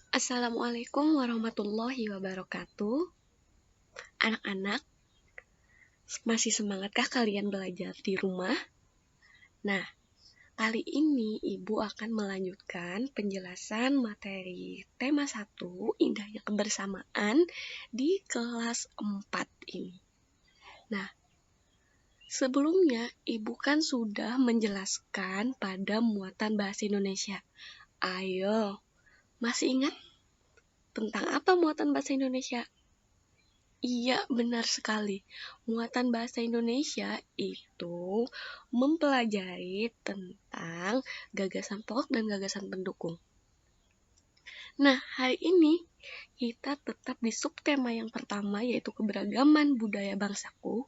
Assalamualaikum warahmatullahi wabarakatuh. Anak-anak, masih semangatkah kalian belajar di rumah? Nah, kali ini Ibu akan melanjutkan penjelasan materi tema 1, Indahnya Kebersamaan, di kelas 4 ini. Nah, sebelumnya Ibu kan sudah menjelaskan pada muatan bahasa Indonesia. Ayo, masih ingat tentang apa muatan bahasa Indonesia? Iya, benar sekali. Muatan bahasa Indonesia itu mempelajari tentang gagasan pokok dan gagasan pendukung. Nah, hari ini kita tetap di subtema yang pertama, yaitu keberagaman budaya bangsaku.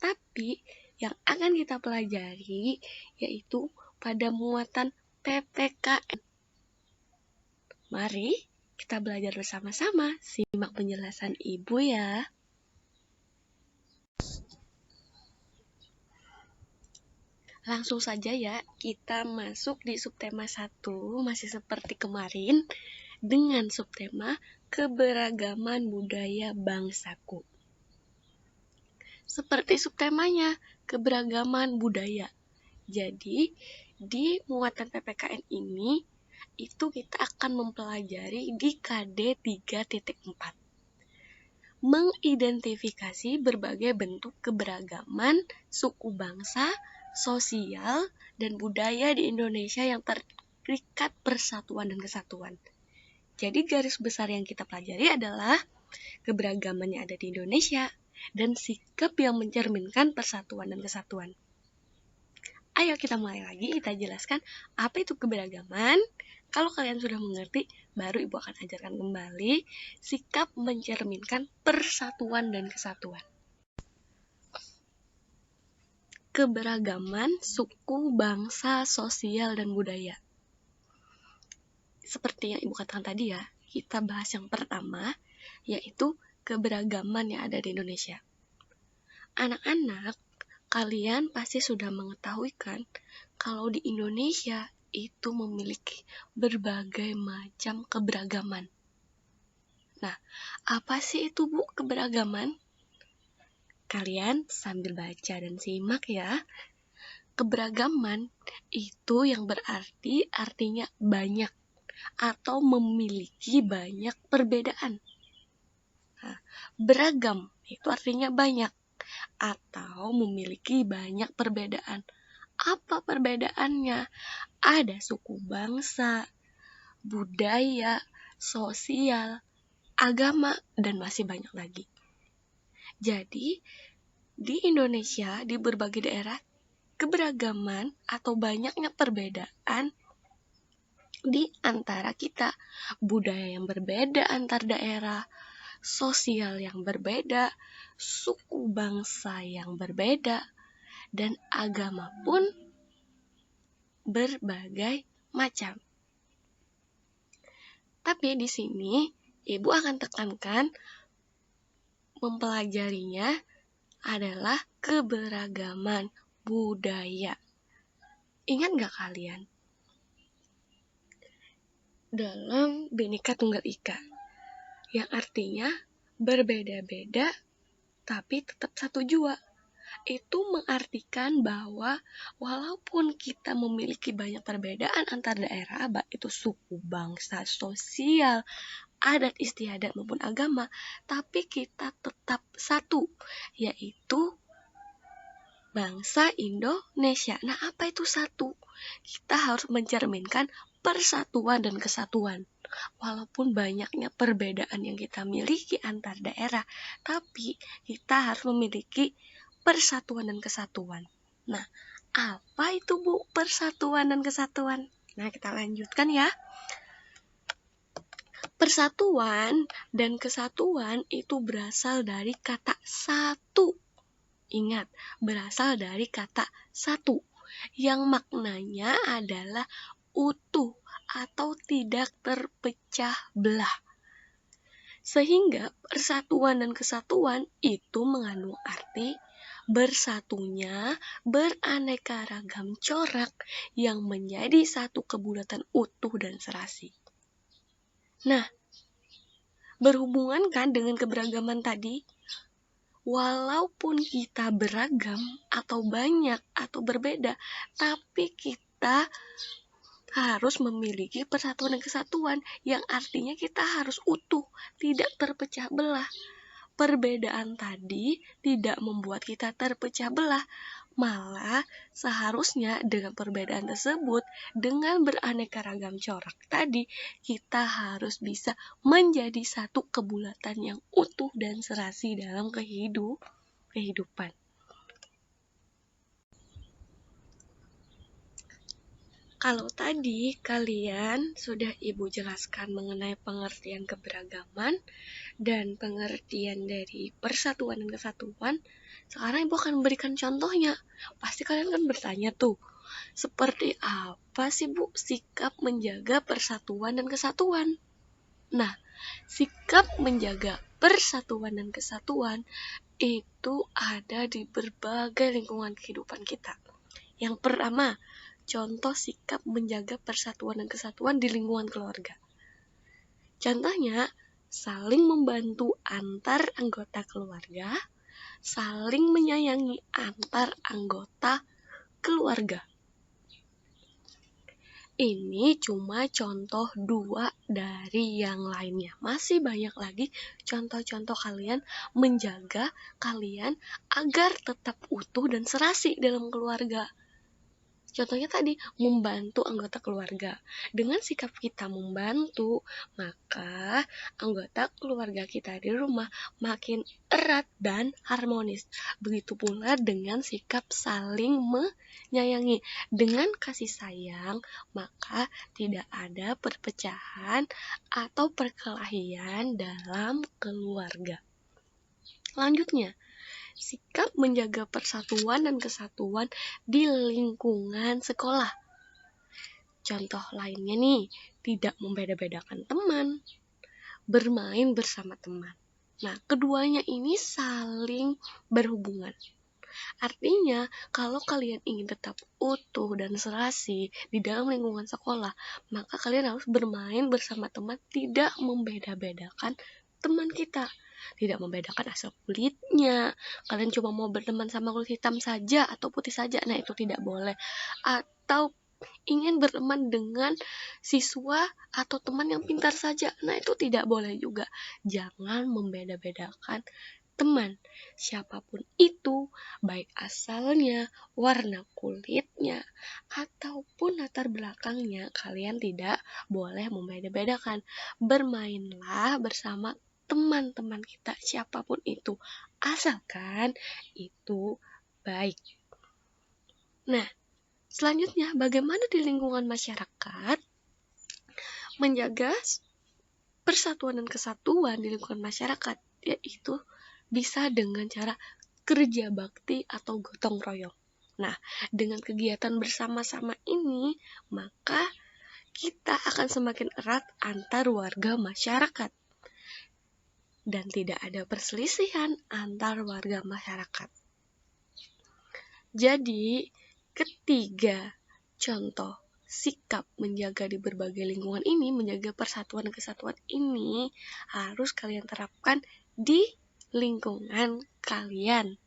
Tapi yang akan kita pelajari yaitu pada muatan PPKN. Mari kita belajar bersama-sama. Simak penjelasan Ibu ya. Langsung saja ya, kita masuk di subtema 1, masih seperti kemarin, dengan subtema keberagaman budaya bangsaku. Seperti subtemanya, keberagaman budaya. Jadi, di muatan PPKN ini, itu kita akan mempelajari di KD 3.4. Mengidentifikasi berbagai bentuk keberagaman suku bangsa, sosial, dan budaya di Indonesia yang terikat persatuan dan kesatuan. Jadi garis besar yang kita pelajari adalah keberagaman yang ada di Indonesia dan sikap yang mencerminkan persatuan dan kesatuan. Ayo kita mulai lagi, kita jelaskan apa itu keberagaman. Kalau kalian sudah mengerti, baru Ibu akan ajarkan kembali sikap mencerminkan persatuan dan kesatuan. Keberagaman suku, bangsa, sosial, dan budaya. Seperti yang Ibu katakan tadi ya, kita bahas yang pertama, yaitu keberagaman yang ada di Indonesia. Anak-anak, kalian pasti sudah mengetahui kan, kalau di Indonesia itu memiliki berbagai macam keberagaman. Nah, apa sih itu Bu keberagaman? Kalian sambil baca dan simak ya. Keberagaman itu yang berarti artinya banyak atau memiliki banyak perbedaan. Nah, beragam itu artinya banyak atau memiliki banyak perbedaan. Apa perbedaannya? Ada suku bangsa, budaya, sosial, agama, dan masih banyak lagi. Jadi, di Indonesia, di berbagai daerah, keberagaman atau banyaknya perbedaan di antara kita. Budaya yang berbeda antar daerah, sosial yang berbeda, suku bangsa yang berbeda, dan agama pun berbagai macam. Tapi di sini Ibu akan tekankan mempelajarinya adalah keberagaman budaya. Ingat gak kalian? Dalam Bhinneka Tunggal Ika, yang artinya berbeda-beda tapi tetap satu jua. Itu mengartikan bahwa walaupun kita memiliki banyak perbedaan antar daerah, baik itu suku, bangsa, sosial, adat istiadat maupun agama, tapi kita tetap satu, yaitu bangsa Indonesia. Nah, apa itu satu? Kita harus mencerminkan persatuan dan kesatuan. Walaupun banyaknya perbedaan yang kita miliki antar daerah, tapi kita harus memiliki persatuan dan kesatuan. Nah, apa itu Bu persatuan dan kesatuan? Nah, kita lanjutkan ya. Persatuan dan kesatuan itu berasal dari kata satu. Ingat, berasal dari kata satu, yang maknanya adalah utuh atau tidak terpecah belah. Sehingga persatuan dan kesatuan itu mengandung arti bersatunya beraneka ragam corak yang menjadi satu kebulatan utuh dan serasi. Nah, berhubungan kan dengan keberagaman tadi, walaupun kita beragam atau banyak atau berbeda, tapi kita harus memiliki persatuan dan kesatuan, yang artinya kita harus utuh, tidak terpecah belah. Perbedaan tadi tidak membuat kita terpecah belah, malah seharusnya dengan perbedaan tersebut, dengan beraneka ragam corak tadi, kita harus bisa menjadi satu kebulatan yang utuh dan serasi dalam kehidupan. Kalau tadi kalian sudah Ibu jelaskan mengenai pengertian keberagaman dan pengertian dari persatuan dan kesatuan, sekarang Ibu akan memberikan contohnya. Pasti kalian kan bertanya tuh, seperti apa sih Bu sikap menjaga persatuan dan kesatuan? Nah, sikap menjaga persatuan dan kesatuan itu ada di berbagai lingkungan kehidupan kita. Yang pertama, contoh sikap menjaga persatuan dan kesatuan di lingkungan keluarga. Contohnya, saling membantu antar anggota keluarga, saling menyayangi antar anggota keluarga. Ini cuma contoh 2 dari yang lainnya. Masih banyak lagi contoh-contoh kalian menjaga kalian agar tetap utuh dan serasi dalam keluarga. Contohnya tadi, membantu anggota keluarga. Dengan sikap kita membantu, maka anggota keluarga kita di rumah makin erat dan harmonis. Begitu pula dengan sikap saling menyayangi. Dengan kasih sayang, maka tidak ada perpecahan atau perkelahian dalam keluarga. Selanjutnya, sikap menjaga persatuan dan kesatuan di lingkungan sekolah. Contoh lainnya nih, tidak membeda-bedakan teman, bermain bersama teman. Nah, keduanya ini saling berhubungan. Artinya, kalau kalian ingin tetap utuh dan serasi di dalam lingkungan sekolah, maka kalian harus bermain bersama teman, tidak membeda-bedakan teman kita. Tidak membedakan asal kulitnya, kalian cuma mau berteman sama kulit hitam saja atau putih saja, nah itu tidak boleh. Atau ingin berteman dengan siswa atau teman yang pintar saja, nah itu tidak boleh juga. Jangan membeda-bedakan teman, siapapun itu, baik asalnya, warna kulitnya, ataupun latar belakangnya, kalian tidak boleh membeda-bedakan. Bermainlah bersama teman-teman kita, siapapun itu, asalkan itu baik. Nah, selanjutnya, bagaimana di lingkungan masyarakat menjaga persatuan dan kesatuan di lingkungan masyarakat, yaitu bisa dengan cara kerja bakti atau gotong royong. Nah, dengan kegiatan bersama-sama ini, maka kita akan semakin erat antar warga masyarakat. Dan tidak ada perselisihan antar warga masyarakat. Jadi, ketiga contoh sikap menjaga di berbagai lingkungan ini, menjaga persatuan dan kesatuan ini, harus kalian terapkan di lingkungan kalian.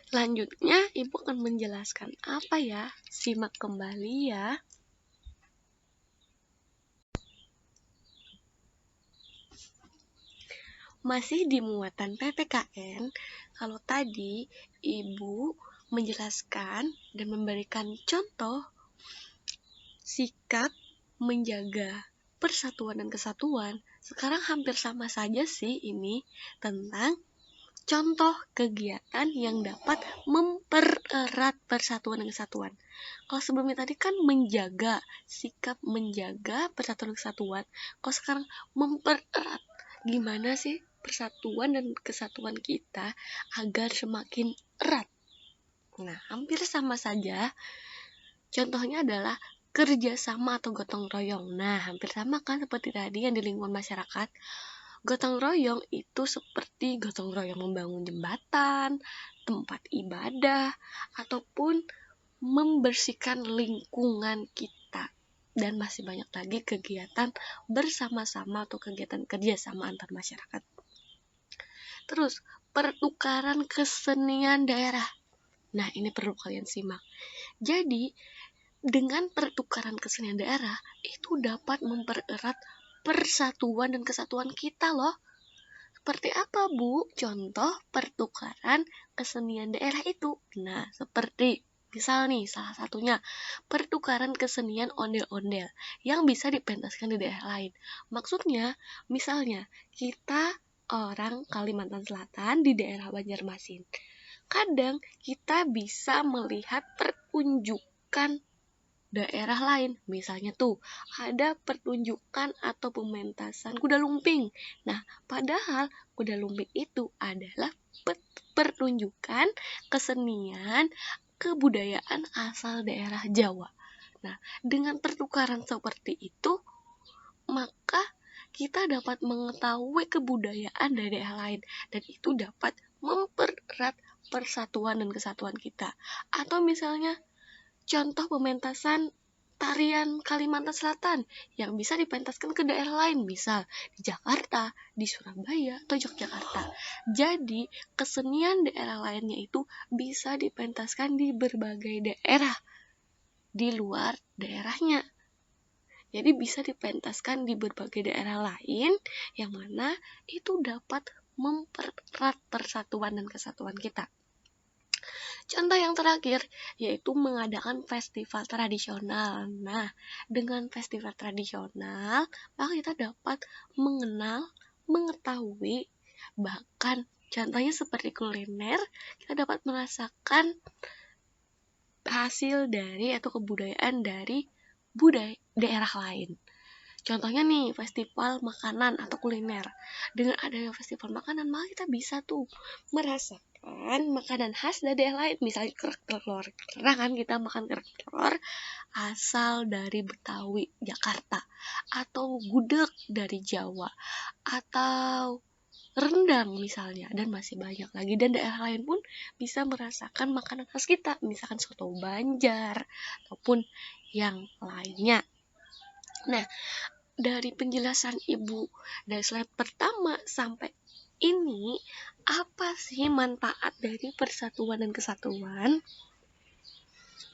Selanjutnya, Ibu akan menjelaskan apa ya? Simak kembali ya. Masih di muatan PPKN, kalau tadi Ibu menjelaskan dan memberikan contoh sikap menjaga persatuan dan kesatuan, sekarang hampir sama saja sih ini tentang contoh kegiatan yang dapat mempererat persatuan dan kesatuan. Kalau sebelumnya tadi kan menjaga, sikap menjaga persatuan dan kesatuan. Kalau sekarang mempererat, gimana sih persatuan dan kesatuan kita agar semakin erat? Nah, hampir sama saja. Contohnya adalah kerjasama atau gotong royong. Nah, hampir sama kan seperti tadi yang di lingkungan masyarakat. Gotong royong itu seperti gotong royong membangun jembatan, tempat ibadah, ataupun membersihkan lingkungan kita dan masih banyak lagi kegiatan bersama-sama atau kegiatan kerjasama antar masyarakat. Terus, pertukaran kesenian daerah. Nah, ini perlu kalian simak. Jadi, dengan pertukaran kesenian daerah, itu dapat mempererat persatuan dan kesatuan kita loh. Seperti apa, Bu? Contoh pertukaran kesenian daerah itu. Nah, seperti misal nih, salah satunya pertukaran kesenian ondel-ondel yang bisa dipentaskan di daerah lain. Maksudnya, misalnya kita orang Kalimantan Selatan di daerah Banjarmasin. Kadang kita bisa melihat pertunjukan daerah lain, misalnya tuh ada pertunjukan atau pementasan kuda lumping. Nah, padahal kuda lumping itu adalah pertunjukan kesenian kebudayaan asal daerah Jawa. Nah, dengan pertukaran seperti itu, maka kita dapat mengetahui kebudayaan dari daerah lain, dan itu dapat mempererat persatuan dan kesatuan kita. Atau misalnya contoh pementasan tarian Kalimantan Selatan yang bisa dipentaskan ke daerah lain, misal di Jakarta, di Surabaya, atau Yogyakarta. Jadi, kesenian daerah lainnya itu bisa dipentaskan di berbagai daerah di luar daerahnya. Jadi bisa dipentaskan di berbagai daerah lain yang mana itu dapat mempererat persatuan dan kesatuan kita. Contoh yang terakhir yaitu mengadakan festival tradisional. Nah, dengan festival tradisional, maka kita dapat mengenal, mengetahui, bahkan contohnya seperti kuliner, kita dapat merasakan hasil dari atau kebudayaan dari daerah lain. Contohnya nih, festival makanan atau kuliner. Dengan adanya festival makanan, maka kita bisa tuh merasakan makanan khas dari daerah lain. Misalnya kerak telur. Pernah kan kita makan kerak telur asal dari Betawi, Jakarta. Atau gudeg dari Jawa. Atau rendang misalnya. Dan masih banyak lagi. Dan daerah lain pun bisa merasakan makanan khas kita. Misalkan soto Banjar. Ataupun yang lainnya. Nah, dari penjelasan Ibu dari slide pertama sampai ini, apa sih manfaat dari persatuan dan kesatuan?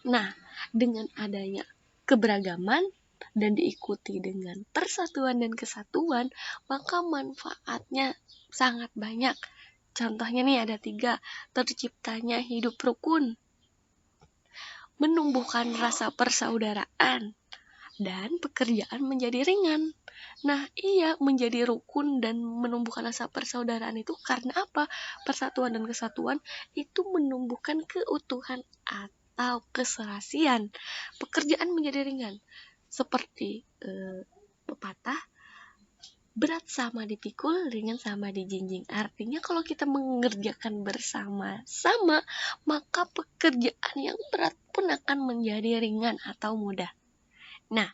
Nah, dengan adanya keberagaman dan diikuti dengan persatuan dan kesatuan, maka manfaatnya sangat banyak. Contohnya nih ada 3, terciptanya hidup rukun, menumbuhkan rasa persaudaraan, dan pekerjaan menjadi ringan. Nah, iya, menjadi rukun dan menumbuhkan rasa persaudaraan itu karena apa? Persatuan dan kesatuan itu menumbuhkan keutuhan atau keserasian. Pekerjaan menjadi ringan. Seperti pepatah, berat sama dipikul, ringan sama dijinjing. Artinya kalau kita mengerjakan bersama-sama, maka pekerjaan yang berat pun akan menjadi ringan atau mudah. Nah,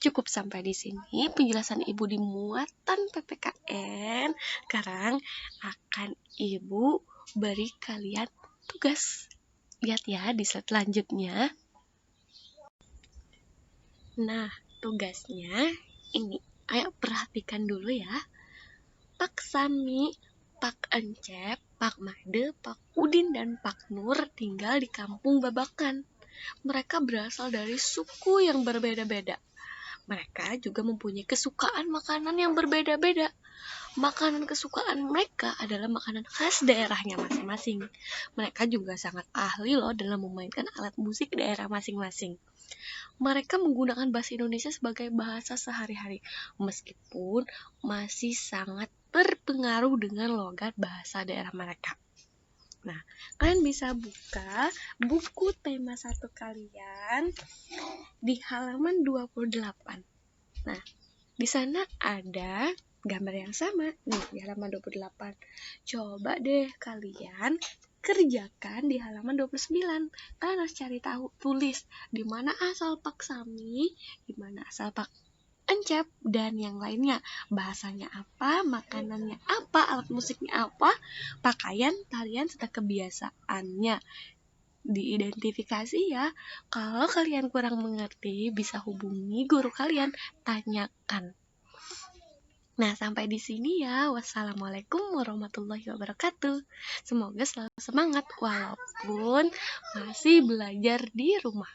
cukup sampai di sini penjelasan Ibu di muatan PPKN. Sekarang akan Ibu beri kalian tugas. Lihat ya di slide selanjutnya. Nah, tugasnya ini. Ayo perhatikan dulu ya. Pak Sami, Pak Encep, Pak Made, Pak Udin, dan Pak Nur tinggal di kampung Babakan. Mereka berasal dari suku yang berbeda-beda. Mereka juga mempunyai kesukaan makanan yang berbeda-beda. Makanan kesukaan mereka adalah makanan khas daerahnya masing-masing. Mereka juga sangat ahli loh dalam memainkan alat musik daerah masing-masing. Mereka menggunakan bahasa Indonesia sebagai bahasa sehari-hari, meskipun masih sangat berpengaruh dengan logat bahasa daerah mereka. Nah, kalian bisa buka buku tema 1 kalian di halaman 28. Nah, di sana ada gambar yang sama nih di halaman 28. Coba deh kalian kerjakan di halaman 29. Kalian harus cari tahu, tulis di mana asal Pak Sami, di mana asal Pak Encep, dan yang lainnya. Bahasanya apa, makanannya apa, alat musiknya apa, pakaian, tarian, serta kebiasaannya. diidentifikasi ya. Kalau kalian kurang mengerti, bisa hubungi guru kalian, tanyakan. Nah, sampai di sini ya. Wassalamualaikum warahmatullahi wabarakatuh. Semoga selalu semangat walaupun masih belajar di rumah.